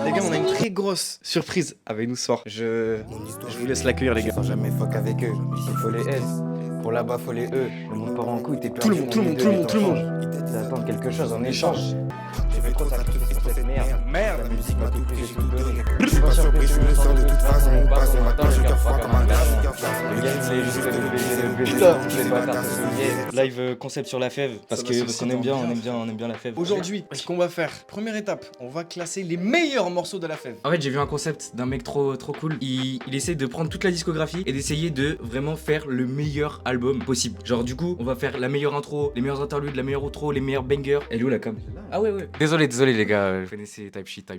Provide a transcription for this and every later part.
Les gars, on a une très grosse surprise avec nous ce soir. Je vous laisse l'accueillir, les gars. Sans jamais fuck avec eux. Ici faut les S. Pour là-bas faut les E. Le monde part en couille, t'es Tout le monde, tout le monde, tout le monde, tout le monde. Ils t'attendent quelque chose en échange. J'ai fait trop de sacrifices pour cette merde. Merde, la musique m'a tout pris, j'ai tout donné. Je suis pas surpris, je suis le sang de toute façon. On passe, on attend, le cœur froid comme un glace. Le gameplay, juste le baiser, tous les bâtards se souviennent. Live concept sur la fève parce qu'on aime bien, on aime bien la fève. Aujourd'hui, ce qu'on va faire, première étape, on va classer les meilleurs morceaux de la fève. En fait, j'ai vu un concept d'un mec trop cool. Il essaie de prendre toute la discographie et d'essayer de vraiment faire le meilleur album possible. Genre, du coup, on va faire la meilleure intro, les meilleurs interludes, la meilleure outro, les meilleurs bangers. Elle est où la com? Ah ouais. Désolé les gars, vous connaissez type shit.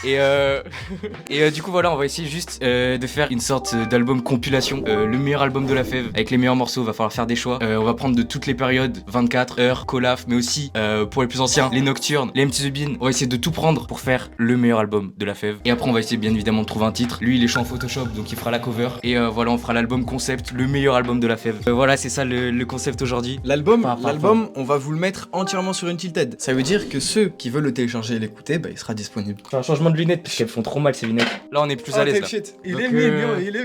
Et du coup, voilà, on va essayer juste de faire une sorte d'album compilation. Le meilleur album de la fève avec les meilleurs morceaux. Va falloir faire des choix. On va prendre de toutes les périodes, 24 heures, Colaf, mais aussi pour les plus anciens, les Nocturnes, les MC The Bean. On va essayer de tout prendre pour faire le meilleur album de la fève. Et après, on va essayer bien évidemment de trouver un titre. Lui, il est chaud en Photoshop, donc il fera la cover. Et voilà, on fera l'album concept, le meilleur album de la fève. Voilà, c'est ça le concept aujourd'hui. L'album, on va vous le mettre entièrement sur une tilted. Ça veut dire que ceux qui veulent le télécharger et l'écouter, bah, il sera disponible. Un changement de lunettes parce qu'elles font trop mal ces lunettes. Là, on est plus à l'aise. Il est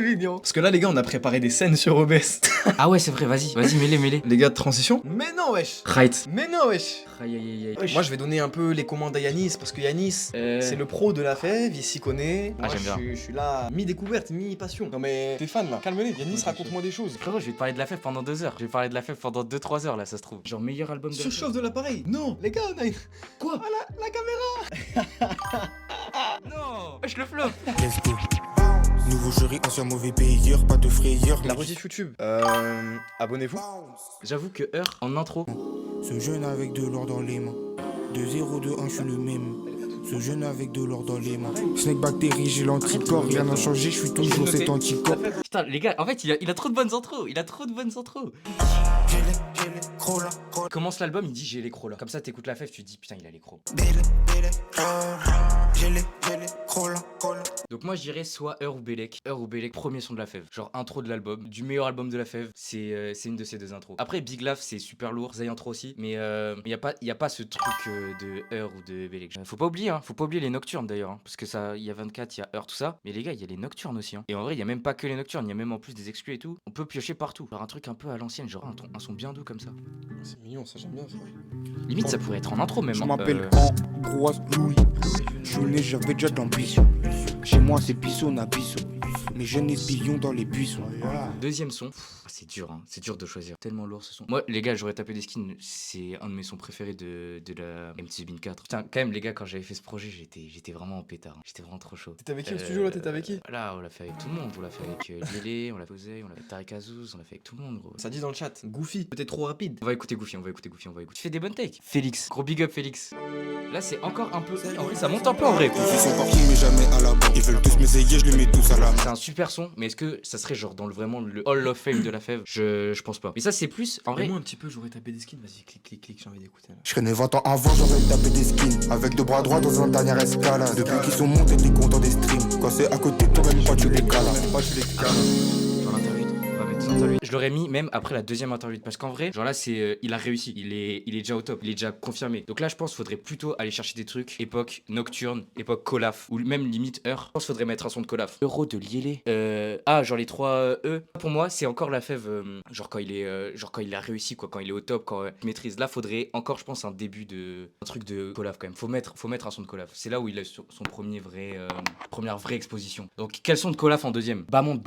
mignon. Parce que là, les gars, on a préparé des scènes sur OBS. Ah ouais, c'est vrai, vas-y, mêlez. Les gars de transition. Mais non, wesh. Right. Mais non, wesh. Aïe. Moi, je vais donner un peu les commandes à Yanis parce que Yanis, c'est le pro de la fève, il s'y connaît. Moi, j'aime bien. Je suis là, mi-découverte, mi-passion. Non, mais t'es fan là, calme-les. Yanis, raconte-moi des choses. Frérot, je vais te parler de la fève pendant 2 heures. Je vais parler de la fève pendant 2-3 heures là, ça se trouve. Genre meilleur album de la fève. Surchauffe de l'appareil. Non, les gars, on a une. Quoi? Ah, la caméra. Non, je le flop. Let's go. Nouveau jury, ancien mauvais payeur, pas de frayeur. La rediff YouTube. Abonnez-vous. J'avoue que Heure en intro. Ce jeune avec de l'or dans les mains. De 0, de 1, je suis le même. Ce jeune avec de l'or dans les mains. Snake bactérie, j'ai l'anticorps. Rien n'a changé, je suis toujours cet anticorps. Putain, les gars, en fait, il a trop de bonnes intros. J'ai les crocs là. Commence l'album, il dit j'ai les crocs là. Comme ça, t'écoutes la fève, tu te dis putain, il a les crocs. J'ai les crocs là. Donc moi je dirais soit Heure ou Bellec, premier son de la fève. Genre intro de l'album, du meilleur album de la fève, c'est une de ces deux intros. Après Big Laugh c'est super lourd, Zay intro aussi, mais y a pas ce truc de Heure ou de Bellec. Faut pas oublier les Nocturnes d'ailleurs, hein, parce que ça, il y a 24, il y a Heure, tout ça, mais les gars il y a les Nocturnes aussi. Hein. Et en vrai il y a même pas que les Nocturnes, il y a même en plus des exclus et tout. On peut piocher partout, genre un truc un peu à l'ancienne, genre un son bien doux comme ça. C'est mignon, ça j'aime bien ça. Limite ça pourrait être en intro même. Je m'appelle Ambroise Louis. Je suis né, j'avais déjà de l'ambition. Chez moi c'est Bissot, Nabisso. Mes jeunes espions dans les buissons. Deuxième son, c'est dur, hein. C'est dur de choisir. Tellement lourd ce son. Moi, les gars, j'aurais tapé des skins. C'est un de mes sons préférés de la MC The Bean 4. Putain, quand même, les gars, quand j'avais fait ce projet, j'étais vraiment en pétard. Hein. J'étais vraiment trop chaud. T'étais avec qui au studio là? T'étais avec qui? Là, on l'a fait avec tout le monde. On l'a fait avec Lélé, on l'a fait Osei, on l'a fait avec Tariq Azouz, on l'a fait avec tout le monde, gros. Ça dit dans le chat, Goofy, peut-être trop rapide. On va écouter Goofy. Tu fais des bonnes takes. Félix, gros big up Félix. Là, c'est encore un peu. En vrai, ça monte un peu en vrai. Ils sont partis mais jamais à la banque. Ils veulent tous m'essayer, je les mets tous à la main. C'est un super son, mais est-ce que ça serait genre dans vraiment le Hall of Fame de la fève? Je pense pas. Mais ça, c'est plus en vrai. Moi un petit peu, j'aurais tapé des skins. Vas-y, clique, j'ai envie d'écouter là. Je connais 20 ans avant, j'aurais tapé des skins. Avec deux bras droits dans un dernier escalade. Depuis qu'ils sont montés, t'es content des streams. Quand c'est à côté de toi, même pas tu les cales. Dans l'interlude, on va mettre des interludes. Je l'aurais mis même après la deuxième interlude parce qu'en vrai, genre là, c'est il a réussi. Il est déjà au top. Il est déjà confirmé. Donc là, je pense qu'il faudrait plutôt aller chercher des trucs époque Nocturne, époque Colaf ou même limite Heure. Je pense qu'il faudrait mettre un son de Colaf. Euro de Liélé. Genre les 3 E. Pour moi, c'est encore la fève. Genre quand il a réussi quoi, quand il est au top, quand il maîtrise. Là, faudrait encore, je pense, un début de un truc de Colaf quand même. Faut mettre un son de Colaf. C'est là où il a son première vraie exposition. Donc quel son de Colaf en deuxième? Bamonde.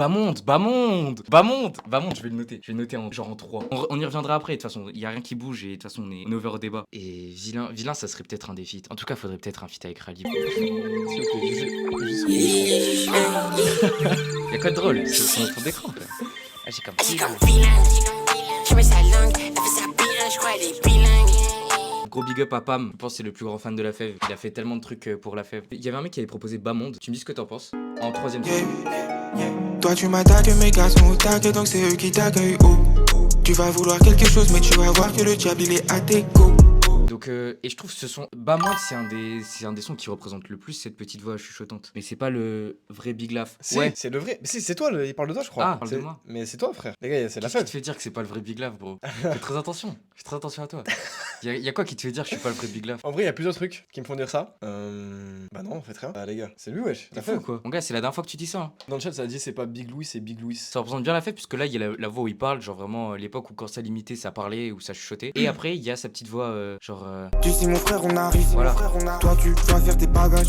Je vais le noter en 3. On y reviendra après, de toute façon, il y a rien qui bouge et de toute façon on est over au débat. Et vilain, ça serait peut-être un des feats. En tout cas, faudrait peut-être un feat avec Rally. Y'a quoi de drôle? C'est notre fond d'écran frère. Ah, j'ai comme gros big up à Pam, je pense que c'est le plus grand fan de la fève. Il a fait tellement de trucs pour la fève. Il y avait un mec qui avait proposé Bamonde. Tu me dis ce que t'en penses? En troisième son. Toi tu m'attaques, mes gars sont au tac, donc c'est eux qui t'accueillent. Oh, tu vas vouloir quelque chose, mais tu vas voir que le diable il est à tes go. Donc, et je trouve que ce son. Bah, moi, c'est un des sons qui représente le plus cette petite voix chuchotante. Mais c'est pas le vrai Big Laugh. Si, c'est le vrai. Mais si, c'est toi, il parle de toi, je crois. Ah, parle de moi. Mais c'est toi, frère. Les gars, c'est la Qu'est-ce qui fête. te fait dire que c'est pas le vrai Big Laugh, bro? Fais très attention. Fais très attention à toi. Y a quoi qui te fait dire que je suis pas le vrai Big Laugh? En vrai, il y a plusieurs trucs qui me font dire ça. Bah non, en fait rien. Bah les gars, c'est lui, wesh. T'es La fou fête. ou quoi? Mon gars, c'est la dernière fois que tu dis ça. Hein. Dans le chat, ça a dit c'est pas Big Louis, c'est Big Louis. Ça représente bien la fête, puisque là, il y a la voix où il parle, genre vraiment l'époque où quand ça limitait, ça parlait ou ça chuchotait. Et après, il y a sa petite voix, genre. Tu sais mon frère on arrive, Voilà. Toi tu vas faire tes bagages.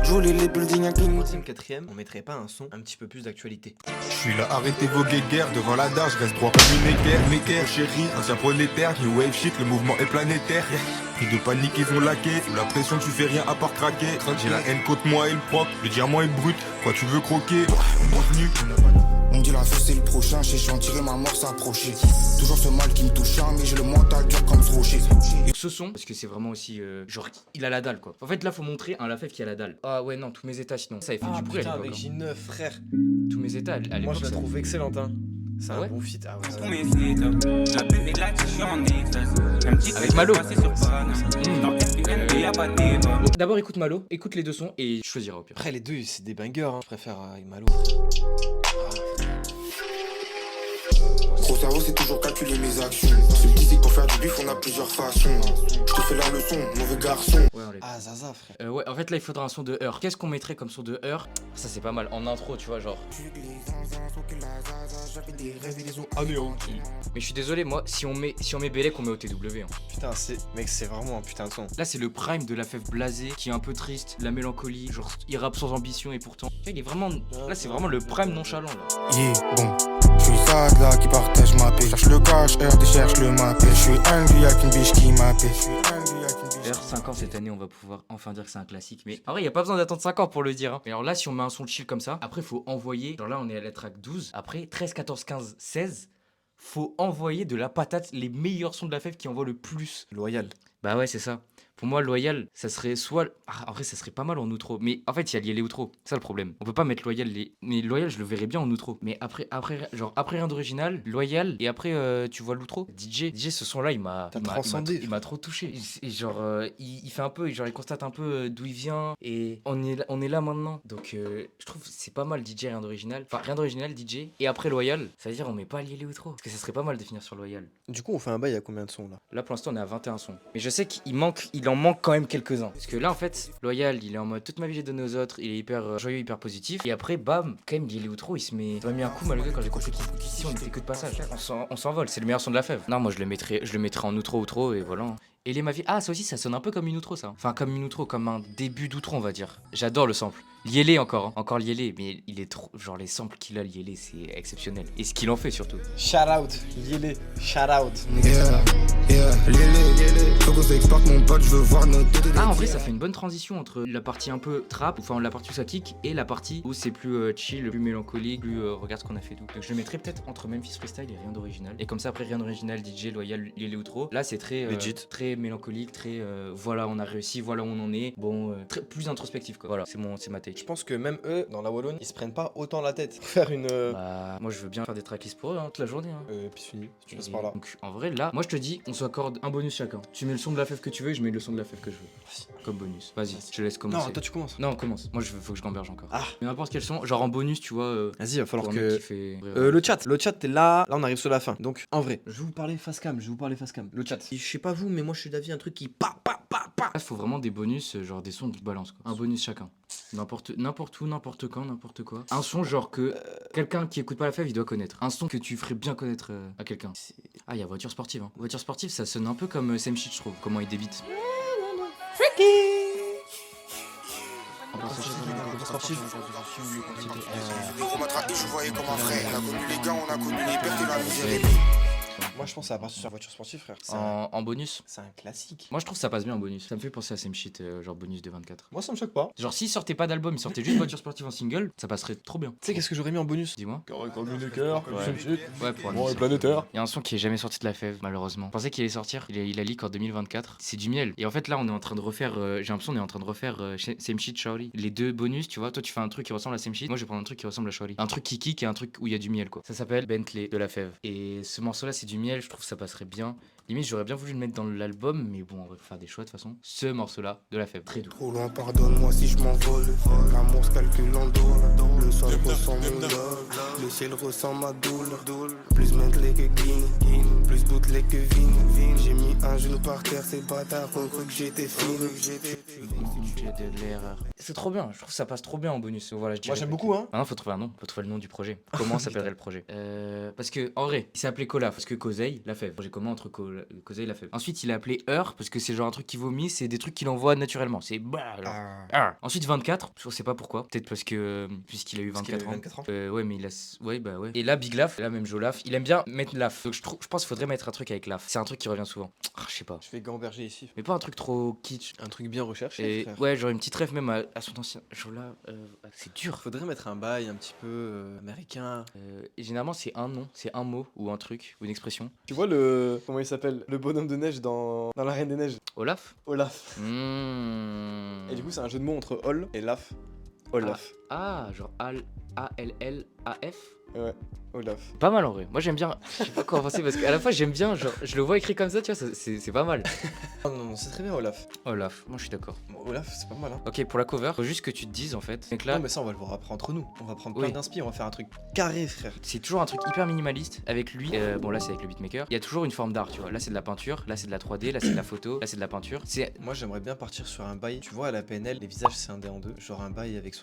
Jouer les buildings à King. Troisième, quatrième, on mettrait pas un son un petit peu plus d'actualité. Je suis là, arrêtez vos guéguerres devant la dash, je reste droit comme une équerre. M'équerre, chérie, ancien prolétaire, new wave shit, le mouvement est planétaire. Plus de panique, ils ont laqué, sous la pression tu fais rien à part craquer. J'ai la haine contre moi et le propre, le diamant est brut, quoi tu veux croquer? Bienvenue. On dit la fête c'est le prochain, j'ai chanté ma mort s'approcher. Toujours ce mal qui me touche, mais j'ai le mental dur comme ce rocher. Ce son, parce que c'est vraiment aussi. Genre, il a la dalle quoi. En fait, là, faut montrer un Lafèvre qui a la dalle. Ah ouais, non, tous mes états sinon. Ça, il fait du bruit Putain, à l'époque. avec Hein. J9, frère. Tous mes états à Moi, l'époque. je la ça- trouve excellente, hein. C'est Ah un ouais bon feat. Ah ouais, ça. Avec Malo. Bon, d'abord, écoute Malo, écoute les deux sons et je choisirai au pire. Après, les deux, c'est des bangers, hein. Je préfère avec Malo. Gros cerveau c'est toujours calculer mes actions. Celui qui sait que pour faire du bif on a plusieurs façons. Je te fais la leçon, mauvais garçon. Ouais, on l'a Ah, Zaza, frère. Ouais, en fait, là, il faudra un son de heure. Qu'est-ce qu'on mettrait comme son de heure? Ça, c'est pas mal. En intro, tu vois, genre. Mais je suis désolé, moi, si on met Bélec, on met au TW. Hein. Putain, mec, c'est vraiment un putain de son. Là, c'est le prime de Lafèvre blasé, qui est un peu triste, la mélancolie, genre, il rappe sans ambition et pourtant. Tu vois, il est vraiment. Là, c'est vraiment le prime nonchalant, là. Yeah, bon. Je suis sad là qui partage ma paix. Cherche le cash, RD cherche le mappé. Je suis angry avec une biche qui m'appelle. D'ailleurs, 5 ans cette année, on va pouvoir enfin dire que c'est un classique. Mais en vrai, il n'y a pas besoin d'attendre 5 ans pour le dire. Hein. Mais alors là, si on met un son chill comme ça, après, faut envoyer. Genre là, on est à la track 12. Après, 13, 14, 15, 16. Faut envoyer de la patate les meilleurs sons de la fève qui envoient le plus. Loyal. Bah ouais, c'est ça. Pour moi, Loyal, ça serait soit. Ah, en vrai, ça serait pas mal en outro. Mais en fait, il y a lié les outros. C'est ça le problème. On peut pas mettre Loyal. Mais Loyal, je le verrais bien en outro. Mais après rien d'original, Loyal, et après, tu vois l'outro. DJ, ce son-là, il m'a transcendé. il m'a trop touché. Et genre, il fait un peu. Genre, il constate un peu d'où il vient. Et on est là maintenant. Donc, je trouve que c'est pas mal DJ, rien d'original. Enfin, rien d'original, DJ. Et après, Loyal, ça veut dire on met pas lié les outro. Parce que ça serait pas mal de finir sur Loyal. Du coup, on fait un bail à combien de sons là? Là, pour l'instant, on est à 21 sons. Mais je sais qu'il en manque quand même quelques-uns. Parce que là, en fait, Loyal, il est en mode toute ma vie j'ai donné aux autres, il est hyper joyeux, hyper positif. Et après, bam, quand même, il est outro, il se met. Ça m'a mis un coup malgré quand j'ai compris qu'ici on était que de passage. On s'envole, c'est le meilleur son de la fève. Non, moi je le mettrais en outro, et voilà. Et les ma vie. Ah, ça aussi, ça sonne un peu comme une outro, ça. Enfin, comme une outro, comme un début d'outro, on va dire. J'adore le sample. Liélé encore, hein. Encore Liélé, mais il est trop. Genre, les samples qu'il a, Liélé, c'est exceptionnel. Et ce qu'il en fait surtout. Shout out, Liélé, shout out. Faut qu'on s'exporte mon pote, je veux voir notre. Ah, en vrai, ça fait une bonne transition entre la partie un peu trap, enfin la partie où ça kick, et la partie où c'est plus chill, plus mélancolique, plus regarde ce qu'on a fait tout. Donc je le mettrais peut-être entre Memphis Freestyle et rien d'original. Et comme ça, après rien d'original, DJ, Loyal, Liélé Outro. Là, c'est très Legit. très mélancolique, très voilà, on a réussi, voilà où on en est. Bon, très, plus introspectif quoi. Voilà, c'est ma take. Je pense que même eux, dans la Wallonne, ils se prennent pas autant la tête. Faire une. Bah, moi je veux bien faire des tracklists pour eux toute la journée. Hein. Puis fini, si tu passes Et par là. donc en vrai là, moi je te dis, on s'accorde un bonus chacun. Tu mets le son de la fève que tu veux, et je mets le son de la fève que je veux. Comme bonus. Vas-y, je te laisse commencer. Non, toi tu commences. Non, commence. Moi, faut que je gamberge encore. Ah. Mais n'importe quel son, genre en bonus, tu vois. Vas-y, il va falloir pour un mec que. qui fait- Le chat, t'es là. Là, on arrive sur la fin. Donc, en vrai, je vais vous parler face cam. Le chat. Je sais pas vous, mais moi je suis d'avis un truc qui pa. Là, il faut vraiment des bonus, genre des sons qui balancent quoi. Un bonus chacun. N'importe où, n'importe quand, n'importe quoi. Un son genre que quelqu'un qui écoute pas la fève, il doit connaître. Un son que tu ferais bien connaître à quelqu'un. Ah, il y a voiture sportive. Hein. Voiture sportive, ça sonne un peu comme Same Shit, je trouve. Comment il débite. On m'a trahi, je voyais comme un frère. On a connu les gars, on a connu les pertes et la misère. Moi, je pense que ça va partir sur voiture sportive, frère. En bonus. C'est un classique. Moi, je trouve que ça passe bien en bonus. Ça me fait penser à Same Shit, genre bonus de 24. Moi, ça me choque pas. Genre, s'il sortait pas d'album, il sortait juste voiture sportive en single, ça passerait trop bien. Tu sais, qu'est-ce que j'aurais mis en bonus? Dis-moi. Carré comme une cœur, Ouais, pour un Bon, et lycée. planétaire. Il y a un son qui est jamais sorti de la fève, malheureusement. Je pensais qu'il allait sortir, il a leak en 2024. C'est du miel. Et en fait, là, on est en train de refaire, j'ai l'impression qu'on est en train de refaire Same Shit, Shaoli. Les deux bonus, tu vois, toi tu fais un truc qui ressemble à Same Shit, moi je vais prendre un truc qui ressemble à Shaoli. Un truc qui kick et un truc où il y a du miel, quoi. Ça s'appelle Bentley de la fève. Et ce morceau-là, c'est du miel, je trouve que ça passerait bien. Limite, j'aurais bien voulu le mettre dans l'album, mais bon, on va faire des choix de toute façon. Ce morceau-là, de La Fève, très doux. Trop loin, pardonne-moi si je m'envole. L'amour se calcule en dollars. Le sol ressent mon love. Le ciel ressent ma douleur. Plus Bentley que Guine. Plus bootleg que Vin. J'ai mis un genou par terre, ces bâtards ont cru que j'étais fine. J'ai de l'erreur. C'est trop bien, je trouve que ça passe trop bien en bonus. Voilà, je Moi dirais. j'aime beaucoup, hein. Ah non, faut trouver un nom, faut trouver le nom du projet. Comment s'appellerait le projet? Parce que, en vrai, il s'est appelé Cola, parce que Cosey, La Fève. Projet commun entre Cosey et La Fève. Ensuite, il a appelé Heure, parce que c'est genre un truc qui vomit, c'est des trucs qu'il envoie naturellement. C'est bah, genre. Ensuite, 24, je sais pas pourquoi. Peut-être parce que, puisqu'il a eu 24 ans. 24 ans. Ouais, mais il a. Ouais, bah ouais. Et là, Big Laf, là, même Jolaf, il aime bien mettre Laf. Donc, je pense qu'il faudrait mettre un truc avec Laf. C'est un truc qui revient souvent. Je sais pas. Je fais gamberger ici. Mais pas un truc trop kitsch. Un truc bien recherché. Et frère. ouais, genre une petite rêve même à son ancien. Jola, c'est dur. Faudrait mettre un bail un petit peu américain. Et généralement, c'est un nom, c'est un mot ou un truc ou une expression. Tu vois le. Comment il s'appelle? Le bonhomme de neige dans La Reine des Neiges. Olaf. Olaf. Mmh. Et du coup, c'est un jeu de mots entre Ol et Laf. Olaf. Ah, genre A-L-L-A-F. Ouais, Olaf. Pas mal en vrai. Moi j'aime bien. Je sais pas quoi en penser parce qu'à la fois j'aime bien. Genre, je le vois écrit comme ça, tu vois, c'est pas mal. Oh non, c'est très bien Olaf. Olaf, moi je suis d'accord. Bon, Olaf, c'est pas mal, hein. Ok, pour la cover, faut juste que tu te dises en fait. Donc là, Non, mais ça, on va le voir après entre nous. On va prendre Oui. plein d'inspi, on va faire un truc carré, frère. c'est toujours un truc hyper minimaliste avec lui. Bon, là c'est avec le beatmaker. Il y a toujours une forme d'art, tu vois. Là c'est de la peinture, là c'est de la 3D, là c'est de la photo, là c'est de la peinture. C'est. Moi, j'aimerais bien partir sur un bail. Tu vois, à la PNL, les visages scindés en deux. Genre un bail avec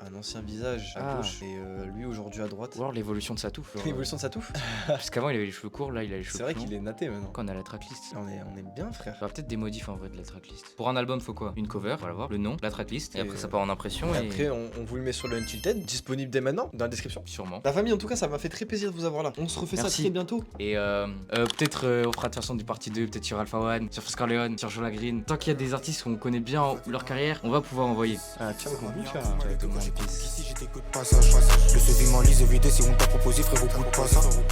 un ancien visage à Ah. gauche et lui aujourd'hui à droite. Ou alors l'évolution de sa touffe. genre, L'évolution de sa touffe. Parce qu'avant il avait les cheveux courts, là il a les cheveux C'est vrai plus qu'il longs. est naté maintenant. Quand on a la tracklist. On est bien, frère. Il y aura peut-être des modifs en vrai de la tracklist. Pour un album, faut quoi? Une cover, voilà voir, le nom, la tracklist, et Et après ça part en impression Et et. après, on vous le met sur le Untilted, disponible dès maintenant, dans la description. Sûrement. La famille, en tout cas, ça m'a fait très plaisir de vous avoir là. On se refait Merci. ça très bientôt. Et peut-être on fera de toute façon du partie 2, peut-être sur Alpha One, sur Foscar Leon, sur Jola Green. Tant qu'il y a des artistes qu'on connaît bien leur carrière, on va pouvoir envoyer. Ah, tiens, comment Ciao tout le monde, peace. Ici j'étais que de passage. Le séviment lise évidé si on t'a proposé frérot bout de passage.